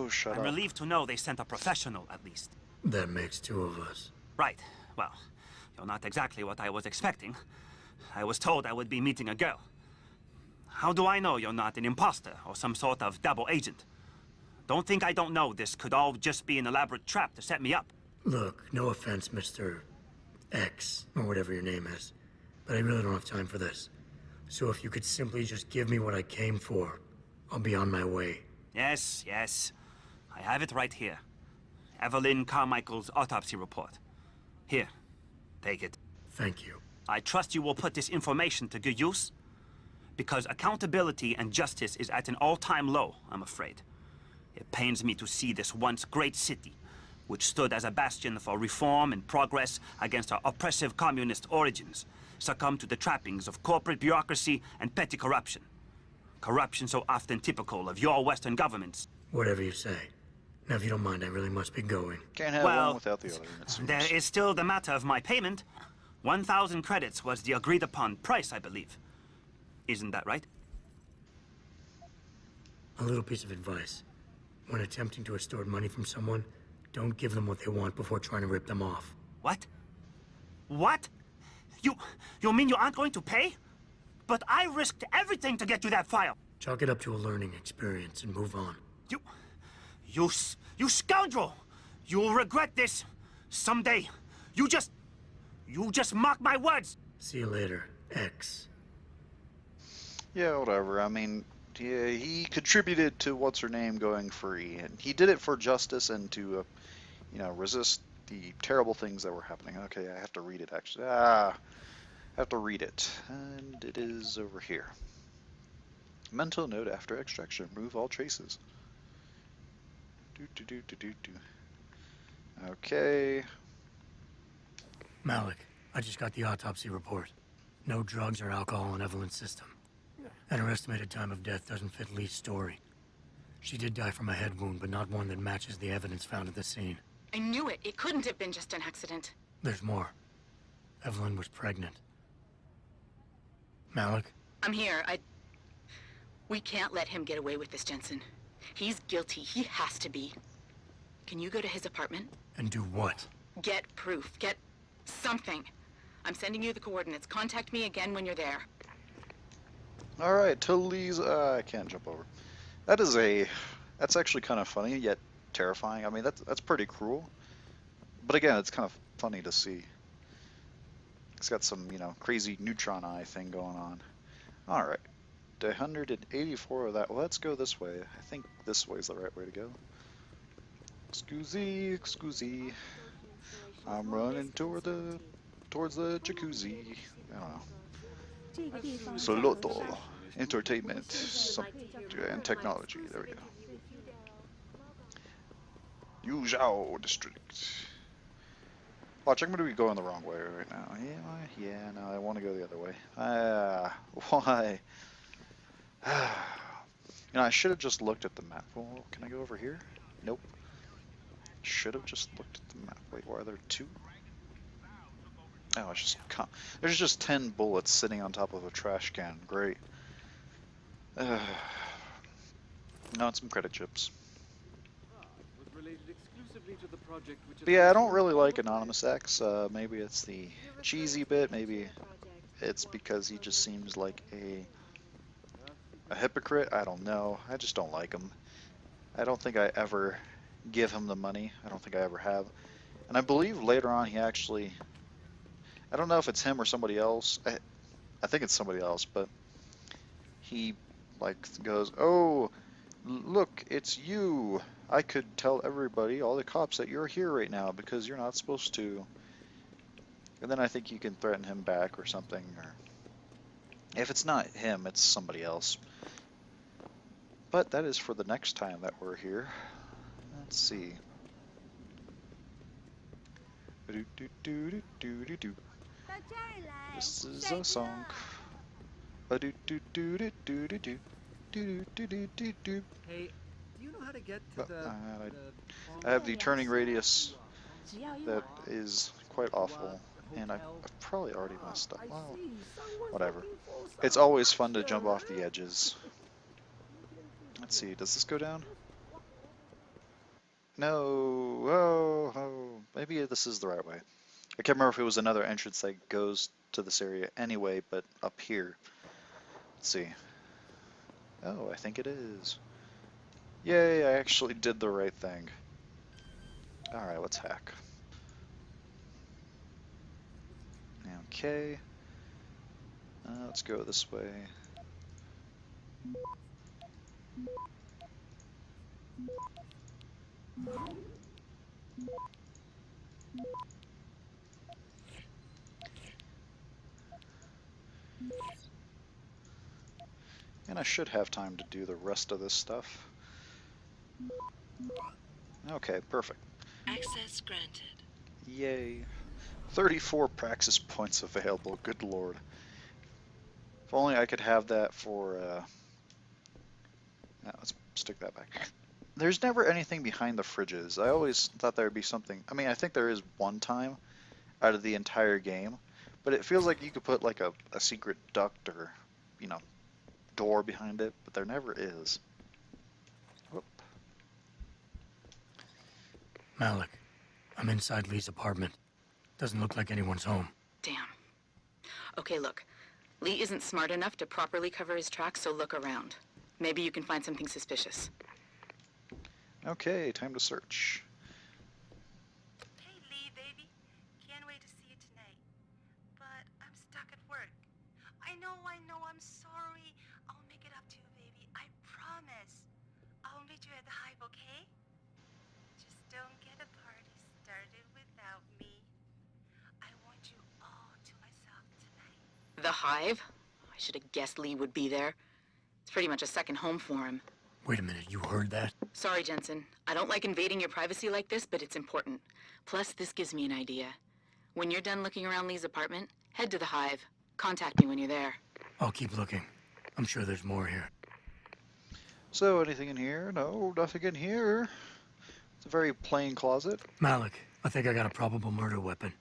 Oh, shut I'm up. relieved to know they sent a professional, at least. That makes two of us. Right. Well, you're not exactly what I was expecting. I was told I would be meeting a girl. How do I know you're not an imposter or some sort of double agent? Don't think I don't know this could all just be an elaborate trap to set me up. Look, no offense, Mr. X, or whatever your name is, but I really don't have time for this. So if you could simply just give me what I came for, I'll be on my way. Yes, yes. I have it right here. Evelyn Carmichael's autopsy report. Here, take it. Thank you. I trust you will put this information to good use, because accountability and justice is at an all-time low, I'm afraid. It pains me to see this once great city, which stood as a bastion for reform and progress against our oppressive communist origins, succumb to the trappings of corporate bureaucracy and petty corruption. Corruption so often typical of your Western governments. Whatever you say. Now, if you don't mind, I really must be going. Can't have Well, one without the other. It seems. There is still the matter of my payment. 1,000 credits was the agreed-upon price, I believe. Isn't that right? A little piece of advice. When attempting to extort money from someone, don't give them what they want before trying to rip them off. What? What? You mean you aren't going to pay? But I risked everything to get you that file. Chalk it up to a learning experience and move on. You scoundrel! You'll regret this someday. You just mock my words. See you later, X. Yeah, whatever. I mean, yeah, he contributed to what's-her-name going free, and he did it for justice and to, you know, resist the terrible things that were happening. Okay, I have to read it, actually. I have to read it. And it is over here. Mental note after extraction. Remove all traces. Okay. Malik, I just got the autopsy report. No drugs or alcohol in Evelyn's system. And her estimated time of death doesn't fit Lee's story. She did die from a head wound, but not one that matches the evidence found at the scene. I knew it. It couldn't have been just an accident. There's more. Evelyn was pregnant. Malik? I'm here. We can't let him get away with this, Jensen. He's guilty. He has to be. Can you go to his apartment? And do what? Get proof. Get something. I'm sending you the coordinates. Contact me again when you're there. Alright, to Lee's... I can't jump over. That's actually kind of funny, yet terrifying. I mean, that's pretty cruel. But again, it's kind of funny to see. It's got some, you know, crazy neutron eye thing going on. Alright. 184 of that. Well, let's go this way. I think this way is the right way to go. Excuse. I'm running towards the jacuzzi. I don't know. Soloto. Entertainment. And technology. There we go. Yuzhou District. Watch, I'm going to be going the wrong way right now. Yeah, no, I want to go the other way. Why? You know, I should have just looked at the map. Well, can I go over here? Nope. Should have just looked at the map. Wait, why are there two? Oh, it's just there's just 10 bullets sitting on top of a trash can. Great. No, it's some credit chips. But yeah, I don't really like Anonymous X. Maybe it's the cheesy bit. Maybe it's because he just seems like a hypocrite. I don't know. I just don't like him. I don't think I ever give him the money. I don't think I ever have. And I believe later on he actually... I don't know if it's him or somebody else. I think it's somebody else, but he like goes, "Oh, look, it's you. I could tell everybody, all the cops, that you're here right now because you're not supposed to." And then I think you can threaten him back or something. Or if it's not him, it's somebody else. But that is for the next time that we're here. Let's see. This is a song. Hey, do you know how to get to the I have the turning radius that is quite awful, and I've probably already messed up. Well, whatever. It's always fun to jump off the edges. Let's see, does this go down? No. Oh, oh. Maybe this is the right way. I can't remember if it was another entrance that goes to this area anyway, but up here. Let's see. Oh, I think it is. Yay, I actually did the right thing. Alright, let's hack. Okay. Let's go this way. And I should have time to do the rest of this stuff. Okay, perfect. Access granted. Yay. 34 praxis points available, good lord. If only I could have that for, let's stick that back. There's never anything behind the fridges. I always thought there would be something. I mean, I think there is one time out of the entire game, but it feels like you could put like a secret duct or, you know, door behind it, but there never is. Whoop. Malik, I'm inside Lee's apartment. Doesn't look like anyone's home. Damn. Okay, look. Lee isn't smart enough to properly cover his tracks, so look around. Maybe you can find something suspicious. Okay, time to search. Hey, Lee, baby. Can't wait to see you tonight. But I'm stuck at work. I know, I'm sorry. I'll make it up to you, baby. I promise. I'll meet you at the Hive, okay? Just don't get a party started without me. I want you all to myself tonight. The Hive? I should have guessed Lee would be there. It's pretty much a second home for him. Wait a minute, you heard that? Sorry, Jensen. I don't like invading your privacy like this, but it's important. Plus, this gives me an idea. When you're done looking around Lee's apartment, head to the Hive. Contact me when you're there. I'll keep looking. I'm sure there's more here. So, anything in here? No, nothing in here. It's a very plain closet. Malik, I think I got a probable murder weapon.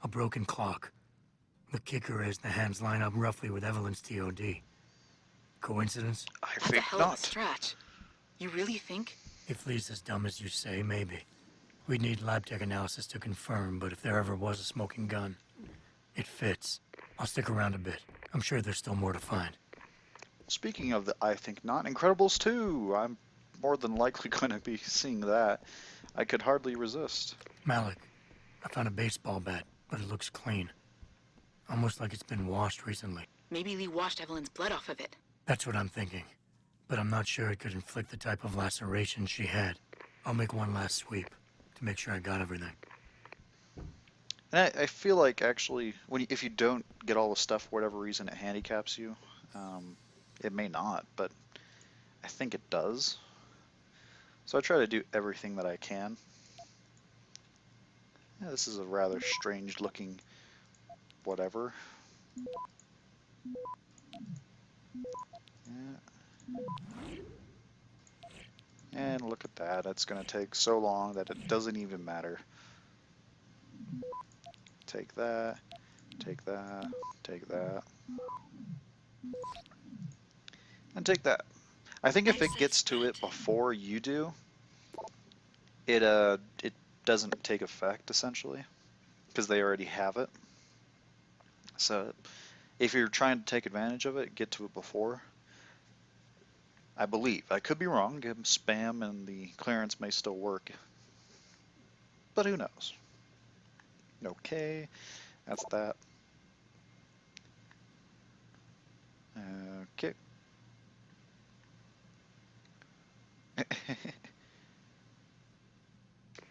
A broken clock. The kicker is the hands line up roughly with Evelyn's TOD. Coincidence? I That's a think hell of a not. stretch. You really think? If Lee's as dumb as you say, maybe. We'd need lab tech analysis to confirm, but if there ever was a smoking gun, it fits. I'll stick around a bit. I'm sure there's still more to find. Speaking of the I think not, Incredibles 2. I'm more than likely going to be seeing that. I could hardly resist. Malik, I found a baseball bat, but it looks clean. Almost like it's been washed recently. Maybe Lee washed Evelyn's blood off of it. That's what I'm thinking. But I'm not sure it could inflict the type of laceration she had. I'll make one last sweep to make sure I got everything. And I feel like actually, if you don't get all the stuff for whatever reason it handicaps you, it may not, but I think it does. So I try to do everything that I can. Yeah, this is a rather strange looking whatever. Yeah. And look at that, it's going to take so long that it doesn't even matter. Take that, take that, take that, and take that. I think if it gets to it before you do, it doesn't take effect essentially, because they already have it. So if you're trying to take advantage of it, get to it before. I believe. I could be wrong. Give them spam and the clearance may still work. But who knows? Okay. That's that. Okay.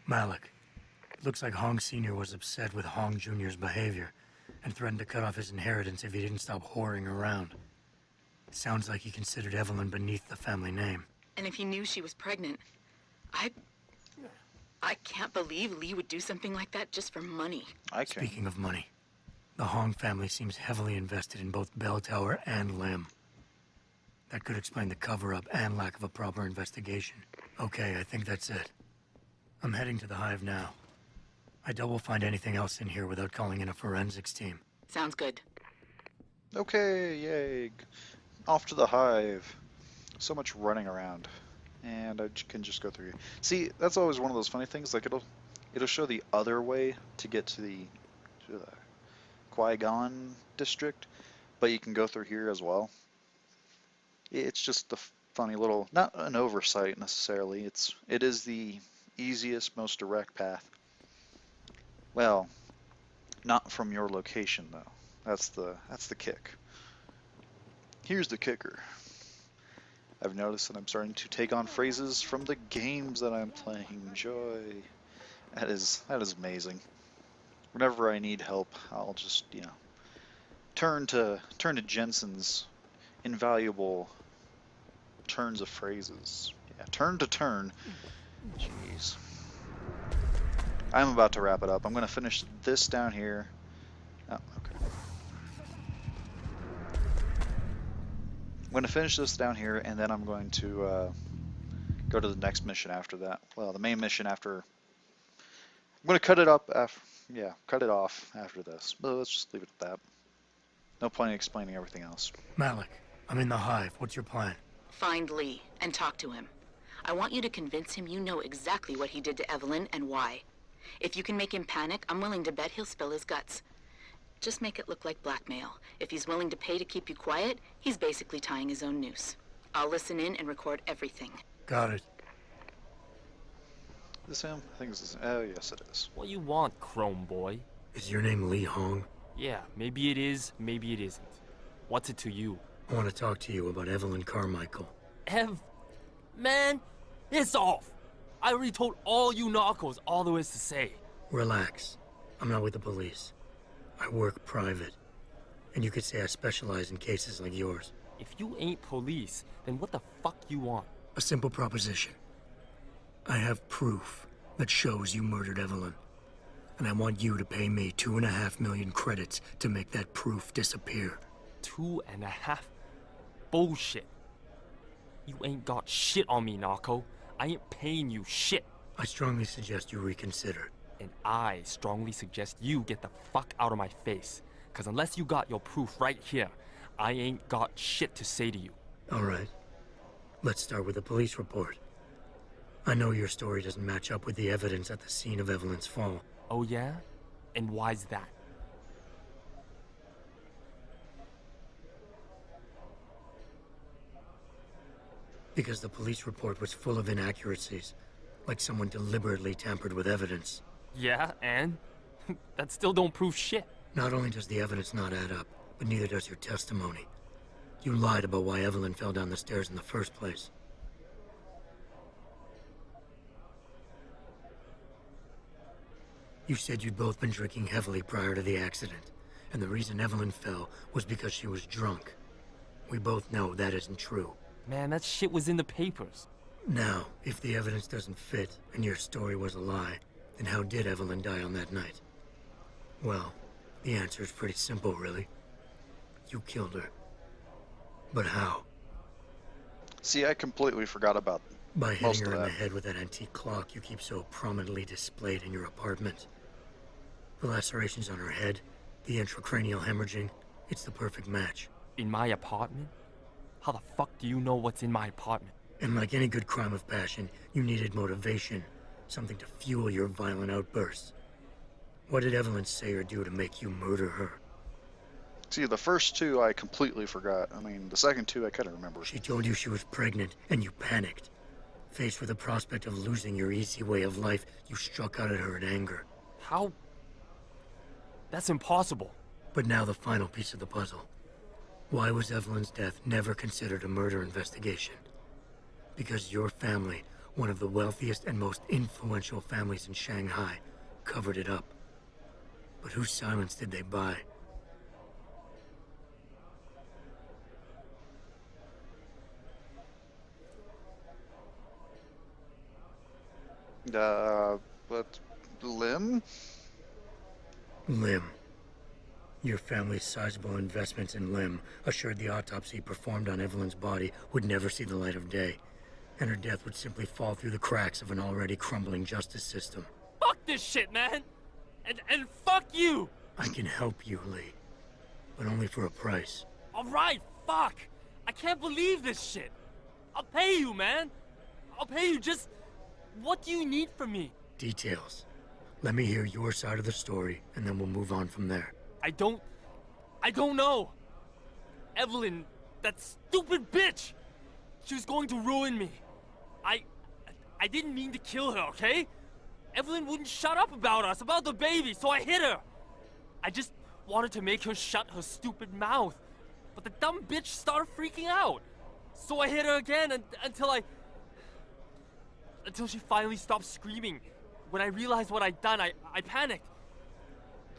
Malik, it looks like Hong Sr. was upset with Hong Jr.'s behavior and threatened to cut off his inheritance if he didn't stop whoring around. Sounds like he considered Evelyn beneath the family name. And if he knew she was pregnant, I can't believe Lee would do something like that just for money. I can. Speaking of money, the Hong family seems heavily invested in both Bell Tower and Lim. That could explain the cover-up and lack of a proper investigation. Okay, I think that's it. I'm heading to the Hive now. I doubt we'll find anything else in here without calling in a forensics team. Sounds good. Okay, yay. Off to the Hive. So much running around. and I can just go through here. See, that's always one of those funny things. Like it'll show the other way to get to the Qui-Gon district, but you can go through here as well. It's just a funny little, not an oversight necessarily. It is the easiest, most direct path. Well, not from your location though. That's the kick. Here's the kicker. I've noticed that I'm starting to take on phrases from the games that I'm playing. Joy. That is amazing. Whenever I need help, I'll just, turn to Jensen's invaluable turns of phrases. Yeah, turn to turn. Jeez. I'm about to wrap it up. I'm going to finish this down here. Oh, okay. I'm going to finish this down here, and then I'm going to go to the next mission after that. Well, the main mission after. I'm going to cut it up after. Yeah, cut it off after this. But let's just leave it at that. No point in explaining everything else. Malik, I'm in the hive. What's your plan? Find Lee and talk to him. I want you to convince him you know exactly what he did to Evelyn and why. If you can make him panic, I'm willing to bet he'll spill his guts. Just make it look like blackmail. If he's willing to pay to keep you quiet, he's basically tying his own noose. I'll listen in and record everything. Got it. Is this him? I think this is. Oh, yes, it is. What you want, Chrome Boy? Is your name Lee Hong? Yeah, maybe it is, maybe it isn't. What's it to you? I want to talk to you about Evelyn Carmichael. Man, it's off. I already told all you narcos all there is to say. Relax. I'm not with the police. I work private. And you could say I specialize in cases like yours. If you ain't police, then what the fuck you want? A simple proposition. I have proof that shows you murdered Evelyn. And I want you to pay me 2.5 million credits to make that proof disappear. 2.5? Bullshit. You ain't got shit on me, narco. I ain't paying you shit. I strongly suggest you reconsider. And I strongly suggest you get the fuck out of my face. Cause unless you got your proof right here, I ain't got shit to say to you. All right. Let's start with the police report. I know your story doesn't match up with the evidence at the scene of Evelyn's fall. Oh yeah? And why's that? Because the police report was full of inaccuracies. Like someone deliberately tampered with evidence. Yeah, and? That still don't prove shit. Not only does the evidence not add up, but neither does your testimony. You lied about why Evelyn fell down the stairs in the first place. You said you'd both been drinking heavily prior to the accident, and the reason Evelyn fell was because she was drunk. We both know that isn't true. Man, that shit was in the papers. Now, if the evidence doesn't fit, and your story was a lie, then how did Evelyn die on that night? Well, the answer is pretty simple, really. You killed her. But how? See, I completely forgot about By most hitting of her in that. the head with that antique clock you keep so prominently displayed in your apartment. The lacerations on her head, the intracranial hemorrhaging, it's the perfect match. In my apartment? How the fuck do you know what's in my apartment? And like any good crime of passion, you needed motivation, something to fuel your violent outbursts. What did Evelyn say or do to make you murder her? See, the first two I completely forgot. I mean, the second two I kind of remember. She told you she was pregnant, and you panicked. Faced with the prospect of losing your easy way of life, you struck out at her in anger. How? That's impossible. But now the final piece of the puzzle. Why was Evelyn's death never considered a murder investigation? Because your family, one of the wealthiest and most influential families in Shanghai, covered it up. But whose silence did they buy? But Lim? Lim. Your family's sizable investments in Lim assured the autopsy performed on Evelyn's body would never see the light of day, and her death would simply fall through the cracks of an already crumbling justice system. Fuck this shit, man! And fuck you! I can help you, Lee, but only for a price. Alright, fuck! I can't believe this shit! I'll pay you, man! I'll pay you. Just what do you need from me? Details. Let me hear your side of the story, and then we'll move on from there. I don't know. Evelyn, that stupid bitch. She was going to ruin me. I didn't mean to kill her, okay? Evelyn wouldn't shut up about us, about the baby, so I hit her. I just wanted to make her shut her stupid mouth. But the dumb bitch started freaking out. So I hit her again until she finally stopped screaming. When I realized what I'd done, I panicked.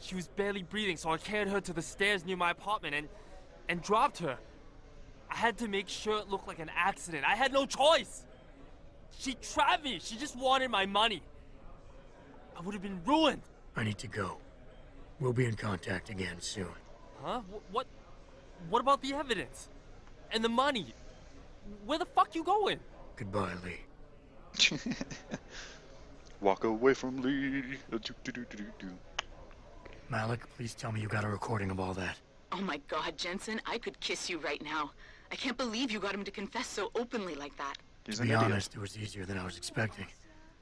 She was barely breathing, so I carried her to the stairs near my apartment and dropped her. I had to make sure it looked like an accident. I had no choice. She trapped me. She just wanted my money. I would have been ruined. I need to go. We'll be in contact again soon. Huh? What about the evidence? And the money? Where the fuck you going? Goodbye, Lee. Walk away from Lee. Malik, please tell me you got a recording of all that. Oh my God, Jensen, I could kiss you right now. I can't believe you got him to confess so openly like that. To be honest, it was easier than I was expecting.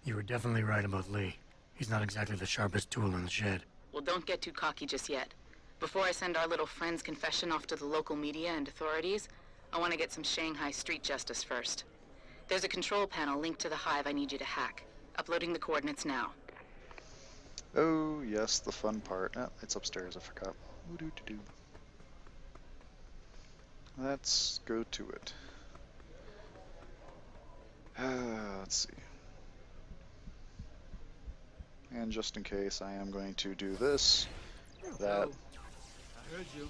You were definitely right about Lee. He's not exactly the sharpest tool in the shed. Well, don't get too cocky just yet. Before I send our little friend's confession off to the local media and authorities, I want to get some Shanghai street justice first. There's a control panel linked to the hive I need you to hack. Uploading the coordinates now. Oh, yes, the fun part. Oh, it's upstairs, I forgot. Let's go to it. Let's see. And just in case, I am going to do this, that. I heard you.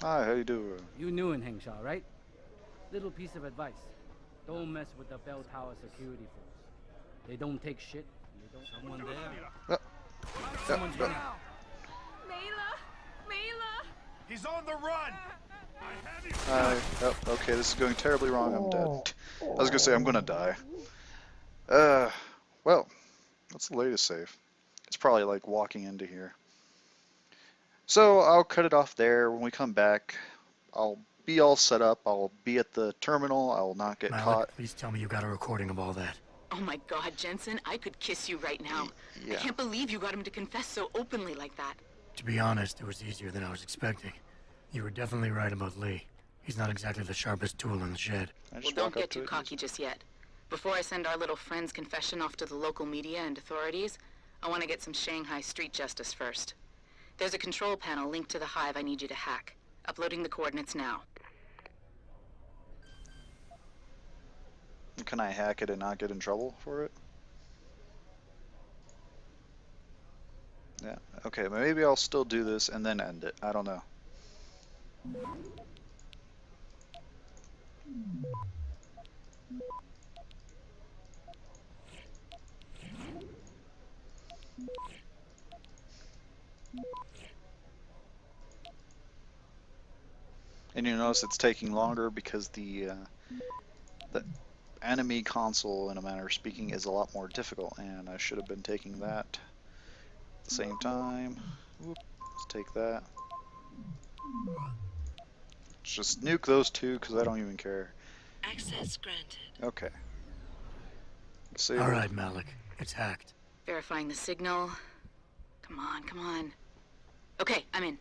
Hi, how you doing? You knew in Hengsha, right? Little piece of advice. Don't mess with the bell tower security force. They don't take shit. And they don't... Someone there. Someone's running. Mela! He's on the run! I have you! Oh, okay, this is going terribly wrong. I'm dead. I was gonna say I'm gonna die. Well, what's the latest save? It's probably like walking into here. So I'll cut it off there. When we come back, I'll be all set up. I'll be at the terminal. I will not get Malik, caught. please tell me you got a recording of all that. Oh my God, Jensen, I could kiss you right now. Yeah. I can't believe you got him to confess so openly like that. To be honest, it was easier than I was expecting. You were definitely right about Lee. He's not exactly the sharpest tool in the shed. Well, don't get too cocky just yet. Before I send our little friend's confession off to the local media and authorities, I want to get some Shanghai street justice first. There's a control panel linked to the hive I need you to hack. Uploading the coordinates now. Can I hack it and not get in trouble for it? Yeah, okay, maybe I'll still do this and then end it. I don't know. And you notice it's taking longer because the enemy console, in a manner of speaking, is a lot more difficult, and I should have been taking that at the same time. Whoop, let's take that. Just nuke those two because I don't even care. Access granted. Okay. Save All it. right, Malik. It's hacked. Verifying the signal. Come on, come on. Okay, I'm in.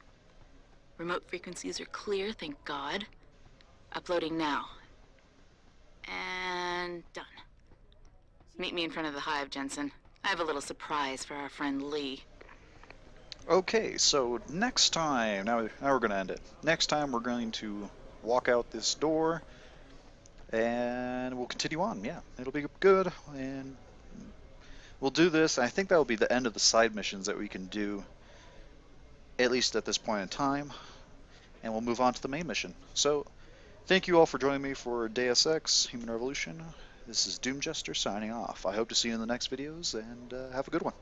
Remote frequencies are clear, thank God. Uploading now. And done. Meet me in front of the hive, Jensen. I have a little surprise for our friend Lee. Okay, so next time, now we're going to end it. Next time we're going to walk out this door, and we'll continue on. Yeah, it'll be good, and we'll do this. I think that will be the end of the side missions that we can do, at least at this point in time, and we'll move on to the main mission. So, thank you all for joining me for Deus Ex Human Revolution. This is Doom Jester signing off. I hope to see you in the next videos, and have a good one.